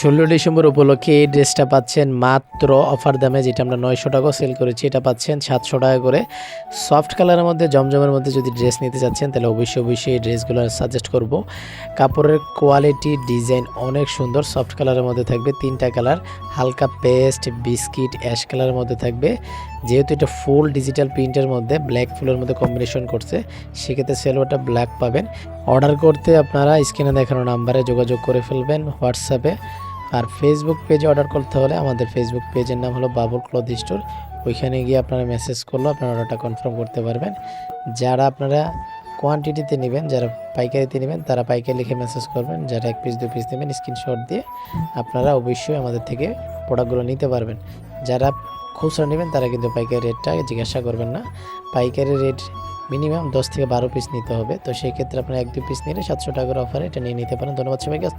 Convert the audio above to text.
16 December উপলক্ষে এই ড্রেসটা পাচ্ছেন মাত্র অফার দামে, যেটা আমরা 900 টাকা সেল করেছি এটা পাচ্ছেন 700 টাকা করে। সফট কালারের মধ্যে জমজমের মধ্যে যদি ড্রেস নিতে চাচ্ছেন তাহলে অবশ্যই এই ড্রেসগুলো সাজেস্ট করব। কাপড়ের কোয়ালিটি ডিজাইন অনেক সুন্দর। সফট কালারের মধ্যে থাকবে 3টা কালার, হালকা পেস্ট, বিস্কিট, অ্যাশ কালারের মধ্যে থাকবে। যেহেতু এটা ফুল ডিজিটাল প্রিন্টের মধ্যে ব্ল্যাক ফুলের মধ্যে কম্বিনেশন করছে, সেক্ষেত্রে সেলোয়ারটা ব্ল্যাক পাবেন। অর্ডার করতে আপনারা স্ক্রিনে দেখানো নাম্বারে যোগাযোগ করে ফেলবেন হোয়াটসঅ্যাপে। আর ফেসবুক পেজে অর্ডার করতে হলে আমাদের ফেসবুক পেজের নাম হলো বাবুল ক্লথ স্টোর। ওইখানে গিয়ে আপনারা মেসেজ করলে আপনারা অর্ডারটা কনফার্ম করতে পারবেন। যারা আপনারা কোয়ান্টিটিতে নেবেন, যারা পাইকারিতে নেবেন তারা পাইকারি লিখে মেসেজ করবেন। যারা 1 পিস 2 পিস নেবেন স্ক্রিনশট দিয়ে আপনারা অবশ্যই আমাদের থেকে প্রোডাক্টগুলো নিতে পারবেন। যারা খুচরা নেবেন তারা কিন্তু পাইকারি রেটটা জিজ্ঞাসা করবেন না। পাইকারি রেট মিনিমাম 10 থেকে 12 পিস নিতে হবে। তো সেই ক্ষেত্রে আপনারা 1-2 পিস নিলে 700 টাকার অফারে এটা নিয়ে নিতে পারেন। ধন্যবাদ সবাইকে।